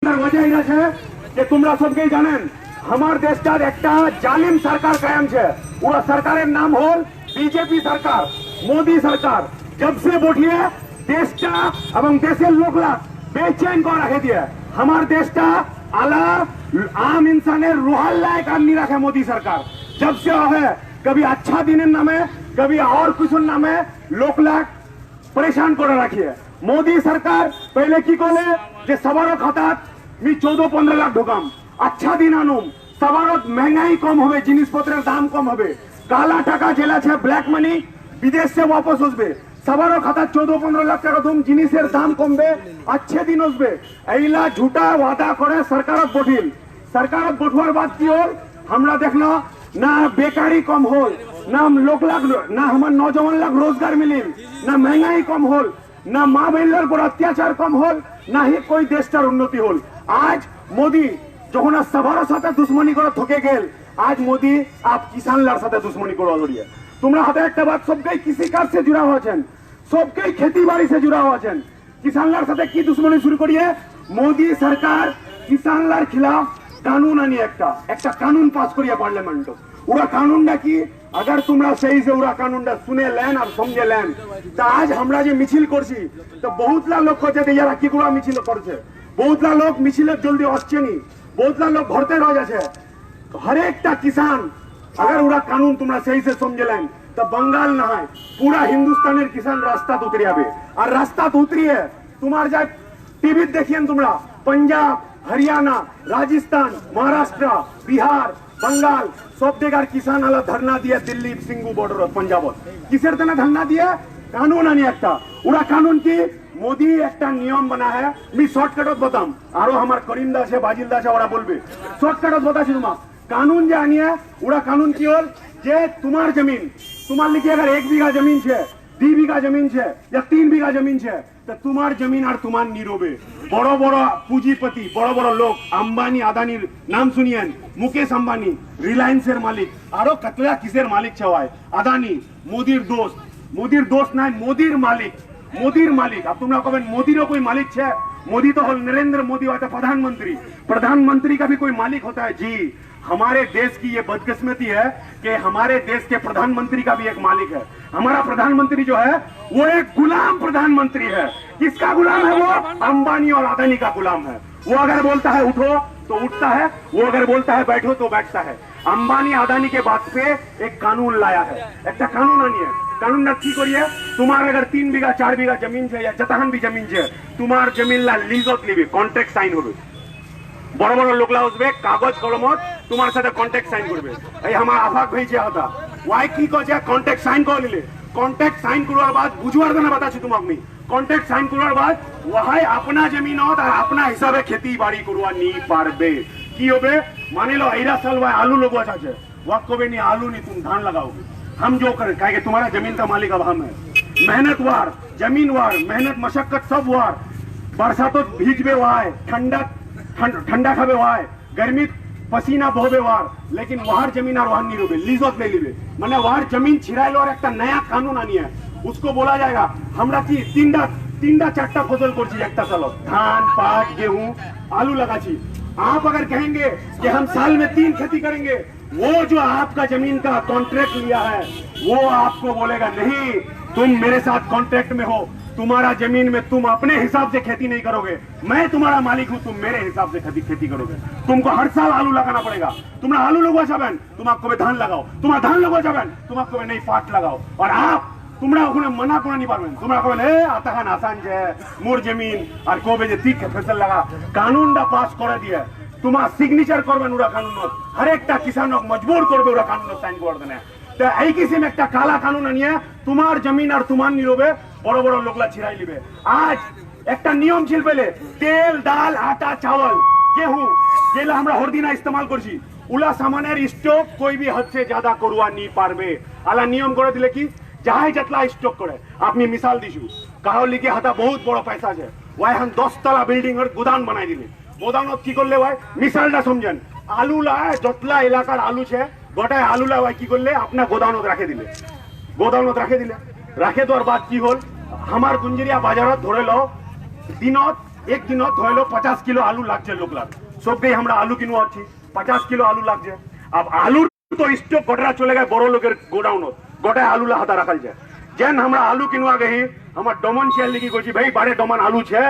वजह इधर है कि तुमरा सबके जानें हमार देश का एक जालिम सरकार कायम है। वो सरकार नाम हो बीजेपी सरकार, मोदी सरकार। जब से बोठिए देश का एवं देशे लोग बेचैन कर रखे दिए। हमार देश का आला आम इंसाने रूहाल लायक आदमी रखे मोदी सरकार। जब से है कभी अच्छा दिन नामे कभी और कुछ नामे लोक लाख परेशान कर रखिए। मोदी सरकार पहले की कोले जे सवारों खातात मी 14-15 लाख ढोकाम अच्छा दिन आनुम सवारों महंगाई कम होबे, जिनिसपत्रेर दाम कम होबे, काला टाका जेला छे ब्लैक मनी विदेश से वापस আসবে। सवारों खाता 14-15 लाख টাকা तुम जिनिसेर दाम कमबे, अच्छे दिन আসবে। এইলা झूठा वादा करे सरकारत बठिल। सरकारत बठुआर बाद की होल हमरा देखना ना बेकारी कम होल, ना लोक लाख ना हमार नौजवान लाख रोजगार मिलिल, ना महंगाई कम होल, ना माँ बहनर पर अत्याचार कम होल, ना ही कोई देशटार उन्नति होल। आज मोदी যখন সবার সাথে দুশ্মনী করে ঠকে গেল, आज मोदी आप किसानलार साथे दुश्मनी करो जड़िए। तुम्हारा हाथे एक बात सबके कृषि कार्य से जुड़ा हुआ छेन, सबके खेती बाड़ी से जुड़ा हुआ छेन। किसानलार साथे की दुश्मनी शुरू करिए। मोदी सरकार किसानलार खिलाफ कानून आनी एक कानून पास करिए पार्लियामेंट। उरा कानूनটা কি अगर তোমরা সেই যে উরা কানুনটা শুনে লেন আর সমঝে লেন তা আজ আমরা যে মিছিল করছি তো বহুতলা লোক কইছে যে यारा কি করে মিছিল করছে, বহুতলা লোক মিছিলের জলদি আসছেনি, বহুতলা লোক ঘরতে রয়ে যাচ্ছে। हर एक किसान अगर उड़ा कानून तुम्हारा सही से समझ लें तो बंगाल ना है पूरा हिंदुस्तान किसान रास्ता उतरी आवे। और रास्ता तो उतरी है तुम्हारे जाए टीवी देखिए तुम्हारा पंजाब, हरियाणा, राजस्थान, महाराष्ट्र, बिहार, बंगाल सब जगह किसान आला धरना दिए। दिल्ली सिंगू बॉर्डर पंजाब किसर तेना धरना दिए कानून आनी एक उड़ा कानून की मोदी एक नियम बना है। मैं शॉर्टकट बताम आरो हमार करीम दास है बाजिल दास है ओरा बोलबे शॉर्टकट बताছি तुम्हारा कानून जो आनी है उड़ा कानून की ओर जे तुम्हार जमीन तुम्हार लिखिए अगर 1 बीघा जमीन है, 2 बीघा जमीन है या 3 बीघा जमीन है तो तुम्हार जमीन और तुम्हार नीरोबे बड़ो बड़ो पुंजीपति बड़ो बड़ो लोग अंबानी आदानी नाम सुनिए, मुकेश अंबानी रिलायंसर मालिक आरो कतला किसेर मालिक छवाय आदानी मोदीर दोस्त ना मोदीर मालिक मोदीर मालिक। अब तुमरा कहें मोदीर कोई मालिक है? मोदी तो हल नरेंद्र मोदी होता है प्रधानमंत्री, प्रधानमंत्री का भी कोई मालिक होता है जी। हमारे देश की ये बदकिस्मती है कि हमारे देश के प्रधानमंत्री का भी एक मालिक है। हमारा प्रधानमंत्री जो है वो एक गुलाम प्रधानमंत्री है। किसका गुलाम है? वो अंबानी और अदानी का गुलाम है। वो अगर बोलता है उठो तो उठता है, वो अगर बोलता है बैठो तो बैठता है। अंबानी अदानी के बात पे एक कानून लाया है, एक कानून आनी है। कानून की करिए तुम्हारे अगर 3 बीघा 4 बीघा जमीन है या जताहान भी जमीन है तुम्हार जमीन ला लिजत लिबे कॉन्ट्रैक्ट साइन होबे। बड़ बड़ लोकला আসবে কাগজ কলমত তোমার সাথে কন্ট্রাক্ট সাইন করবে। এই আমার আফাক হইছে হতা ওয়াই কি কইছে কন্ট্রাক্ট সাইন করে নিলে কন্ট্রাক্ট সাইন করার बाद বুঝবার জন্য बताছি তোমাক আমি কন্ট্রাক্ট সাইন করার बाद ওহাই আপনা জমিনত আর আপনা হিসাবে खेती বাড়ি করবা নি পারবে। কি হবে মানে লো এইরা সাল ভাই আলু লগোয়া আছে ওয়াক কবে নি आलू নি तुम धान लगाओगे हम जो करें कहेंगे तुम्हारा जमीन का मालिक अब हम है। मेहनत वार जमीन वार मेहनत मशक्कत सब वार बरसात भीजबे वाय ठंडा खाबे वाय गर्मी पसीना बहबे वार लेकिन वहार जमीन और वहां नहीं रोबे लिजत ले लिबे माने वहार जमीन छिराइल और एक नया कानून आनी है। उसको बोला जाएगा हमरा की तीनटा चारटा फसल करছি একটা साल धान पाट गेहूं आलू लगाची। आप अगर कहेंगे कि हम साल में 3 खेती करेंगे वो जो आपका जमीन का कॉन्ट्रैक्ट लिया है वो आपको बोलेगा नहीं तुम मेरे साथ कॉन्ट्रैक्ट में हो, तुम्हारा जमीन में तुम अपने हिसाब से खेती नहीं करोगे, मैं तुम्हारा मालिक हूं, तुम मेरे हिसाब से खेती करोगे। तुमको हर साल आलू लगाना पड़ेगा। तुम्हारा आलू लगवा चाहें तुम आपको धान लगाओ, तुम्हारा धान लगवा चाहें तुम आपको नहीं पाट लगाओ। और आप তোমরা ওখানে মানা করে নি পারবেন তোমরা কবেন এ আতাখান আসান যে মোর জমিন আর কবে যে ঠিক ফসল লাগা কানুনটা পাস করে দিয়ে তোমার সিগনেচার করবেন ওরা কানুনত হর একটা কিসানক মজবুর করবে ওরা কানুনত সাইন করে দেনে। তো এই কিসিম একটা কালা কানুন নিয়ে তোমার জমিন আর তোমার নিরবে বড় বড় লোকলা ছিড়াই লিবে। আজ একটা নিয়ম ছিল পেলে তেল ডাল আটা চাवल गेहूं যেগুলো আমরা হরদিনা ইস্তেমাল করছি উলা সামানের স্টক कोई भी हद से ज्यादा করুয়া নি পারবে। আলা নিয়ম করে দিলে কি যাই যতলা স্টক করে আপনি মিসাল দিছু কারো লিখে হাতা বহুত বড় পয়সা আছে ওই এখন 10 তলা বিল্ডিং এর গোদাম বানাই দিলে গোদামত কি করলে ভাই মিসালটা সমঝেন আলু লা যতলা এলাকার আলু আছে গোটায় আলু লা ভাই কি করলে আপনা গোদামত রাখে দিলে রাখে দেওয়ার बाद কি হল আমার গুঞ্জরিয়া বাজারত ধরে লও দিনত एक दिन धोलो 50 किलो आलू लाग लोक सब गई हमरा आलू किनवा 50 किलो आलू लाग अब आलू तो स्टॉक गोटा चले गए बड़ो लोग गोडाउन गोटा आलू हाथा रखल जेन हमरा आलू किनवा गई हमार डमन शेयर लिखी गई भाई बारे डमन आलू है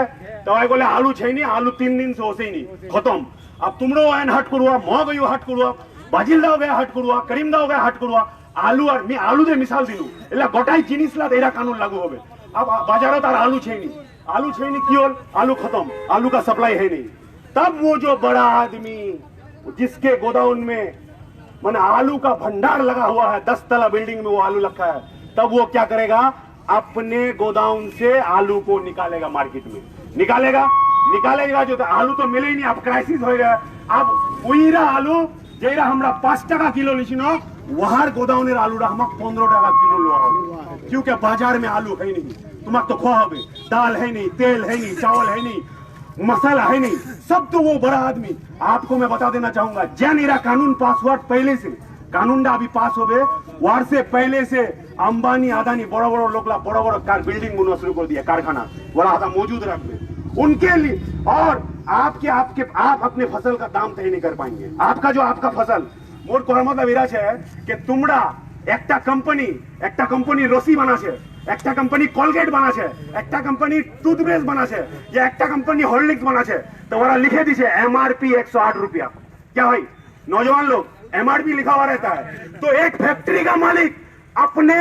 तो बोले आलू है नहीं आलू 3 दिन से होसे नहीं खत्म अब तुमरो एन हट करुआ म गई हट करुआ बाजिल दाओ गए हट करुआ करीम दाओ गए हट करुआ आलू और आलू दे मिसाल दिलू એટલે ગોટાઈ જીનિસલા તેરા કાનૂન लागू होवे अब बाजारों तार आलू है नहीं की होल आलू खत्म आलू का सप्लाई है नहीं तब वो जो बड़ा आदमी जिसके गोदाउन में माने आलू का भंडार लगा हुआ है 10 तला बिल्डिंग में वो आलू रखा है तब वो क्या करेगा अपने गोदाउन से आलू को निकालेगा मार्केट में निकालेगा जो तो आलू तो मिले ही नहीं अब क्राइसिस हो गया अब उईरा आलू जेरा हमरा 5 টাকা किलो लिखिनो वहार गोदाउनेर आलूरा हमाक 15 টাকা किलो लो क्योंकि बाजार में आलू है नहीं तुम्हारे तो खोआ হবে दाल है नहीं तेल है नहीं चावल है नहीं मसाला है नहीं सब तो वो बड़ा आदमी आपको मैं बता देना चाहूंगा जैन इरा कानून पास हुआ पहले से कानून अभी पास हो गए वार से पहले से अंबानी अदानी बड़ा बड़ा लोग बड़ा बड़ा कार बिल्डिंग बनना शुरू कर दिया कारखाना बड़ा हाथा मौजूद रखते उनके लिए और आप अपने फसल का दाम तय नहीं कर पाएंगे आपका फसल मोर कोर मतलब इरा है कि तुमरा একটা কোম্পানি রসি বানাছে একটা কোম্পানি কলগেট বানাছে একটা কোম্পানি টুথব্রাশ বানাছে या একটা কোম্পানি हॉर्लिक्स বানাছে तो ওরা लिखे दिए एमआरपी 108 रुपया क्या भाई नौजवान लोग एमआरपी लिखा हुआ रहता है तो एक फैक्ट्री का मालिक अपने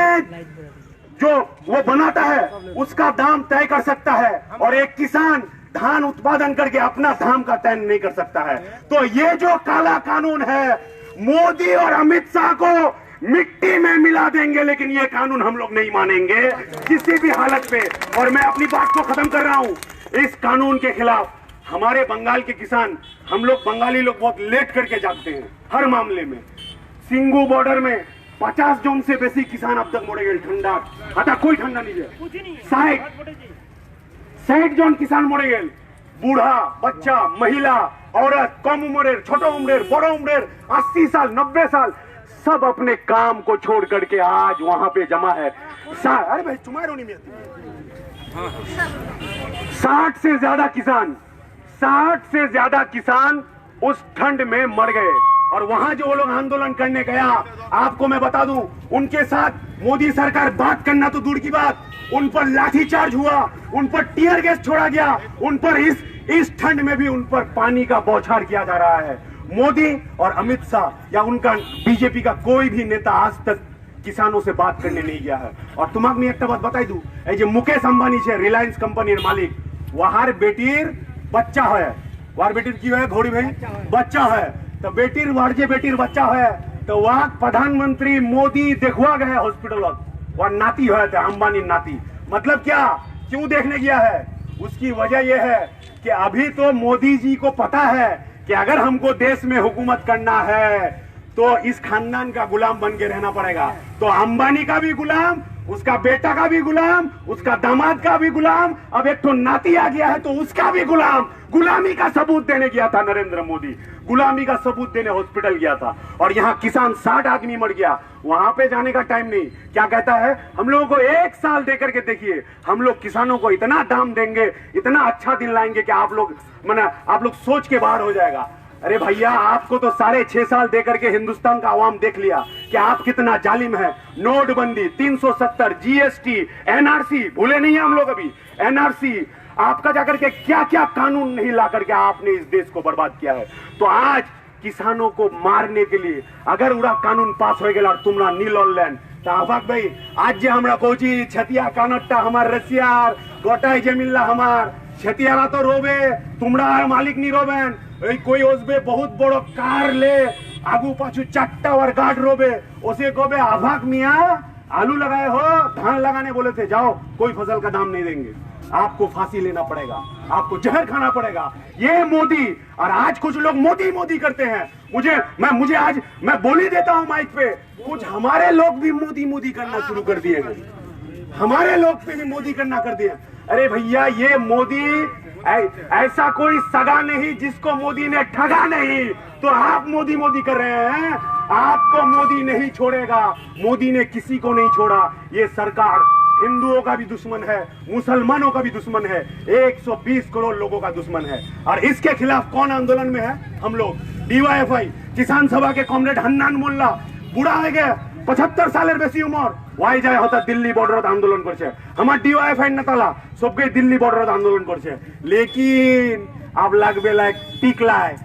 जो वो बनाता है उसका दाम तय कर सकता है और एक किसान धान उत्पादन करके अपना दाम का तय नहीं कर सकता है तो ये जो काला कानून है मोदी और अमित शाह को मिट्टी में मिला देंगे लेकिन ये कानून हम लोग नहीं मानेंगे किसी भी हालत में और मैं अपनी बात को खत्म कर रहा हूं इस कानून के खिलाफ हमारे बंगाल के किसान हम लोग बंगाली लोग बहुत लेट करके जागते हैं हर मामले में सिंगू बॉर्डर में 50 जन से बेसी किसान अब तक मरे गए ठंडा हटा कोई ठंडा नहीं है 60 जन किसान मरे गए बूढ़ा बच्चा महिला औरत कम उम्र छोटा उम्र बड़ा उम्र 80 साल 90 साल सब अपने काम को छोड़ करके आज वहां पे जमा है अरे भाई तुम्हारे नहीं मिलती 60 से ज्यादा किसान उस ठंड में मर गए और वहां जो वो लोग आंदोलन करने गया आपको मैं बता दूं उनके साथ मोदी सरकार बात करना तो दूर की बात उन पर लाठीचार्ज हुआ उन पर टीयर गैस छोड़ा गया उन पर इस ठंड में भी उन पर पानी का बौछार किया जा रहा है मोदी और अमित शाह या उनका बीजेपी का कोई भी नेता आज तक किसानों से बात करने नहीं गया है और तुम्हारे में एक बात बताई दू जो मुकेश अंबानी है रिलायंस कंपनी मालिक वहार बेटीर बच्चा है वार बेटीर की है घोड़ी भाई बच्चा है तो बेटीर वारजे बेटीर बच्चा है तो वहां प्रधानमंत्री मोदी देखवा गए हॉस्पिटल वह नाती है अंबानी नाती मतलब क्या क्यों देखने गया है उसकी वजह यह है कि अभी तो मोदी जी को पता है कि अगर हमको देश में हुकूमत करना है तो इस खानदान का गुलाम बन के रहना पड़ेगा तो अंबानी का भी गुलाम उसका बेटा का भी गुलाम उसका दामाद का भी गुलाम अब एक तो नाती आ गया है तो उसका भी गुलामी का सबूत देने गया था नरेंद्र मोदी गुलामी का सबूत देने हॉस्पिटल गया था और यहाँ किसान 60 आदमी मर गया वहां पे जाने का टाइम नहीं क्या कहता है हम लोगों को 1 साल देकर के देखिए हम लोग किसानों को इतना दाम देंगे इतना अच्छा दिन लाएंगे कि आप लोग सोच के बाहर हो जाएगा अरे भैया आपको तो 6.5 साल देकर के हिंदुस्तान का आवाम देख लिया कि आप कितना जालिम है नोटबंदी 370 जीएसटी एनआरसी भूले नहीं है हम लोग अभी एनआरसी आपका जाकर के क्या क्या कानून नहीं ला करके आपने इस देश को बर्बाद किया है तो आज किसानों को मारने के लिए अगर उड़ा कानून पास हो गया तुमरा नील ऑनलाइन तो आफाक भाई आज जे हमरा कोची छतिया कानट्टा हमार रसियार गोटाई जमील्ला हमार छतियारा तो रोबे तुमरा मालिक नहीं रोबेन कोई उसबे बहुत बड़ो कार ले आगू पाछू 4टा और गार्ड रोबे उसे कोबे आफाक मिया आलू लगाए हो धान लगाने बोले थे जाओ कोई फसल का दाम नहीं देंगे आपको फांसी लेना पड़ेगा आपको जहर खाना पड़ेगा ये मोदी और आज कुछ लोग मोदी करते हैं मुझे आज मैं बोल ही देता हूं माइक पे कुछ हमारे लोग भी मोदी करना शुरू कर दिए हमारे लोग पे भी मोदी करना कर दिया अरे भैया ये मोदी ऐसा कोई सगा नहीं जिसको मोदी ने ठगा नहीं तो आप मोदी कर रहे हैं आपको मोदी नहीं छोड़ेगा मोदी ने किसी को नहीं छोड़ा ये सरकार हिंदुओं का भी दुश्मन है, मुसलमानों का भी दुश्मन है, 120 करोड़ लोगों का दुश्मन है। और इसके खिलाफ कौन आंदोलन में है? हम लोग डीवाईएफआई किसान सभा के कॉमरेड हन्नान मोल्ला बुढ़ा है गया 75 सालेर बेसी उमर ওয়াই যায় হতা দিল্লি বর্ডারত আন্দোলন করছে আমার ডিওয়াইএফআই নেতালা সবকে দিল্লি বর্ডারত আন্দোলন করছে लेकिन अब লাগবে লাইক টিকলায়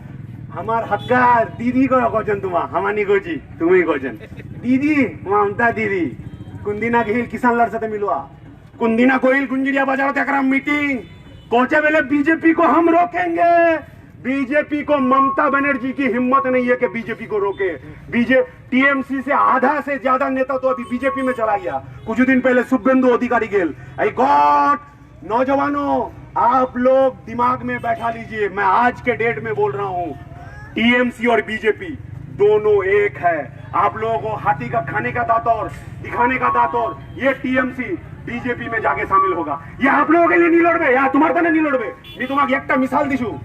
আমার হক্কার দিদি কো কজন তোমা হামানি কোজি তুমি কজন দিদি মমতা দিদি কুন্দিনা গহিল কিষান লার সাথে মিলवा कुंदिना कोइल गुंजिरिया बाजार एकरा मीटिंग कोचे बेले बीजेपी को हम रोकेंगे। बीजेपी को ममता बनर्जी की हिम्मत नहीं है कि बीजेपी को रोके। टीएमसी से आधा से ज्यादा नेता तो अभी बीजेपी में चला गया। कुछ दिन पहले शुभेंदु अधिकारी गेल। आई गॉड नौजवानों आप लोग दिमाग में बैठा लीजिए, मैं आज के डेट में बोल रहा हूँ टीएमसी और बीजेपी दोनों एक है। आप लोगों को हाथी का खाने का दांत और दिखाने का दांत और ये टीएमसी बीजेपी में जाके शामिल होगा। ये आप लोगों के लिए नहीं लड़बे या तुम्हारे तने नहीं लड़बे। मैं तुम्हारे एक मिसाल दिशु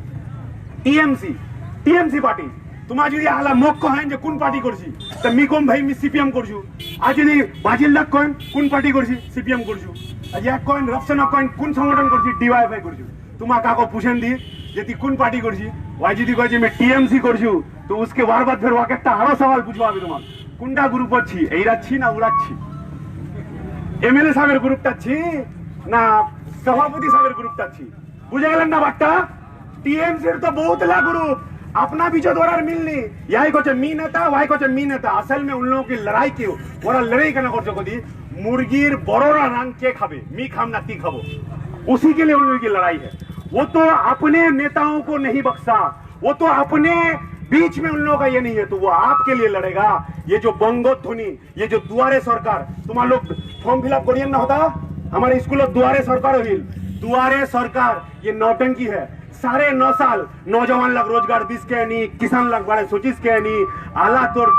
टीएमसी पार्टी तुम्हारा যদি আলা মুখ কহেন যে কোন পার্টি করছি তো মি কম ভাই মি সিপিএম করছু। আজ যদি বাজিল লাখ কহেন কোন পার্টি করছি সিপিএম করছু। আজ এক কয়েন রপশন কয়েন কোন সংগঠন করছি ডিওয়াইএফআই করছু। তোমা কাকো পুছেন দি যে তুই কোন পার্টি করছি ওই যদি কয় যে मैं टीएमसी করছু তো उसके बार बार फिर ওকে একটা আরো সওয়াল বুঝবা হবে তোমার কোনটা গ্রুপ আছি এইরাচ্ছি না উড়াচ্ছি এমএলএ সাহেবের গ্রুপটা ছি না সভাপতি সাহেবের গ্রুপটা ছি বুঝে গেলেন না বাট্টা। टीएमसी तो बहुत ला ग्रुप अपना बीच द्वारा मिलनी यही को मी नेता वही को मी नेता असल में उन लोगों की लड़ाई क्यों ওরা लड़ाई करना कर सको दी मुर्गीर बड़ोरा रान के खाबे मी खाम ना ती खाबो उसी के लिए उन लोगों की लड़ाई है। वो तो अपने नेताओं को नहीं बख्शा, वो तो अपने बीच में उन लोगों का ये नहीं है तो वो आपके लिए लड़ेगा। ये जो बंगोध्वनि ये जो दुआरे सरकार तुम्हारे लोग फॉर्म फिलअप करिए ना होता हमारे स्कूल दुआरे सरकार हुई दुआरे सरकार ये नौटंकी है। 9.5 साल नौजवान लग रोजगार दिस के नहीं किसान लग बड़े सोचिस के नहीं आला तोर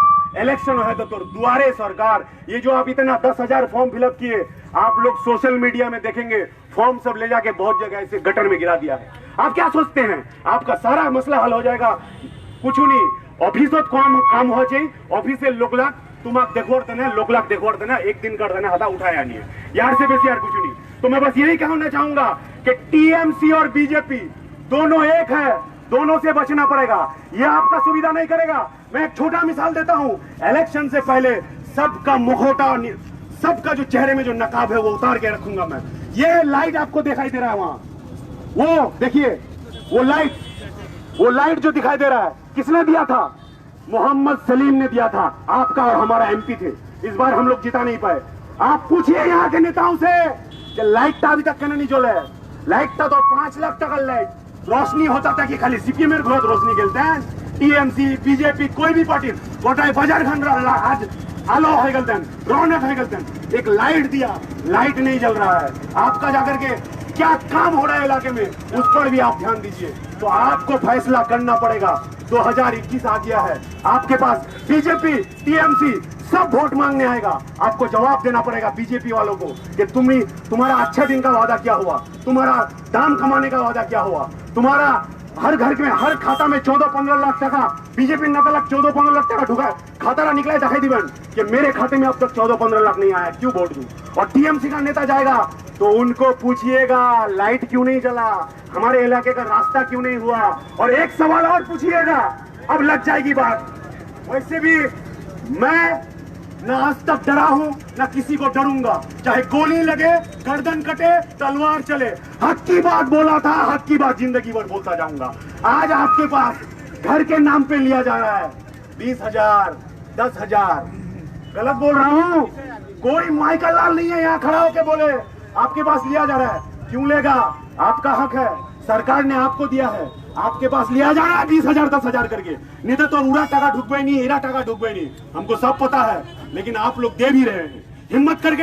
इलेक्शन है तो तोर दुआरे सरकार ये जो आप इतना 10,000 फॉर्म फिलअप किए आप लोग सोशल मीडिया में देखेंगे फॉर्म सब ले जाके बहुत जगह ऐसे गटर में गिरा दिया है। आप क्या सोचते हैं आपका सारा मसला हल हो जाएगा? कुछ नहीं ऑफिस काम हो चाहिए ऑफिस से लोग लाख तुम आप देखो देना लोग लाख देखो देना एक दिन कर देना हटा उठाया नहीं है यार से बेसी यार कुछ नहीं। तो मैं बस यही कहना चाहूंगा कि टीएमसी और बीजेपी दोनों एक है, दोनों से बचना पड़ेगा। ये आपका सुविधा नहीं करेगा। मैं एक छोटा मिसाल देता हूँ इलेक्शन से पहले सबका मुखौटा सबका जो चेहरे में जो नकाब है वो उतार के रखूंगा मैं। ये लाइट आपको दिखाई दे रहा है वहां वो देखिए वो लाइट जो दिखाई दे रहा है किसने दिया था? मोहम्मद सलीम ने दिया था। आपका और हमारा एमपी थे। इस बार हम लोग जिता नहीं पाए। आप पूछिए यहाँ के नेताओं से कि लाइट अभी तक कहना नहीं चले लाइट तो 5 लाख टका लाइट रोशनी होता था कि खाली सीपीएम घर रोशनी गेलते हैं टीएमसी बीजेपी कोई भी पार्टी गोटाई बाजार खान आज आलो हो गलते हैं रौनक हो गलते हैं। एक लाइट दिया लाइट नहीं जल रहा है। आपका जाकर के क्या काम हो रहा है इलाके में उस पर भी आप ध्यान दीजिए। तो आपको फैसला करना पड़ेगा। 2021 आ गया है आपके पास बीजेपी टीएमसी सब वोट मांगने आएगा। आपको जवाब देना पड़ेगा बीजेपी वालों को कि तुम्हारा अच्छा दिन का वादा क्या हुआ, तुम्हारा दाम कमाने का वादा क्या हुआ, तुम्हारा हर घर में हर खाता में 14-15 लाख टका बीजेपी नेता लाख 14-15 लाख टका ढुका खाता निकला दिखाई दीवन कि मेरे खाते में अब तक 14-15 लाख नहीं आया क्यों वोट दूं। और टीएमसी का नेता जाएगा तो उनको पूछिएगा लाइट क्यों नहीं जला, हमारे इलाके का रास्ता क्यों नहीं हुआ। और एक सवाल और पूछिएगा अब लग जाएगी बात। वैसे भी मैं ना आज तक डरा हूं ना किसी को डरूंगा, चाहे गोली लगे गर्दन कटे तलवार चले। हक की बात बोला था हक की बात जिंदगी भर बोलता जाऊंगा। आज आपके पास घर के नाम पे लिया जा रहा है 20,000 10,000 गलत बोल रहा हूं कोई माइकल लाल नहीं है यहाँ खड़ा होके बोले आपके पास लिया जा रहा है। क्यों लेगा? आपका हक है, सरकार ने आपको दिया है, आपके पास लिया जा रहा है 20,000 10,000 करके। नहीं तो उड़ा टका ढुकबे नहीं हीरा टका ढुकबे नहीं हमको सब पता है। लेकिन आप लोग दे भी रहे हैं। हिम्मत करके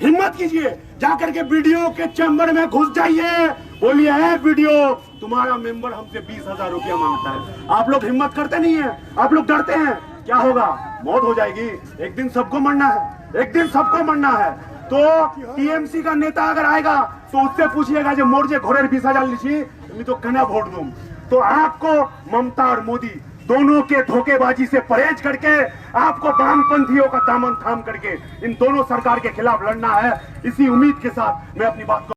हिम्मत कीजिए जाकर के वीडियो के चैम्बर में घुस जाइए बोलिए है वीडियो तुम्हारा मेंबर हमसे 20,000 रुपया मांगता है। आप लोग हिम्मत करते नहीं है, आप लोग डरते हैं। क्या होगा? मौत हो जाएगी। एक दिन सबको मरना है, एक दिन सबको मरना है। तो टीएमसी का नेता अगर आएगा तो उससे पूछिएगा जो मोर्चे घोड़े 20,000 लीची मैं तो कहना वोट दूं। तो आपको ममता और मोदी दोनों के धोखेबाजी से परहेज करके आपको वामपंथियों का दामन थाम करके इन दोनों सरकार के खिलाफ लड़ना है। इसी उम्मीद के साथ मैं अपनी बात को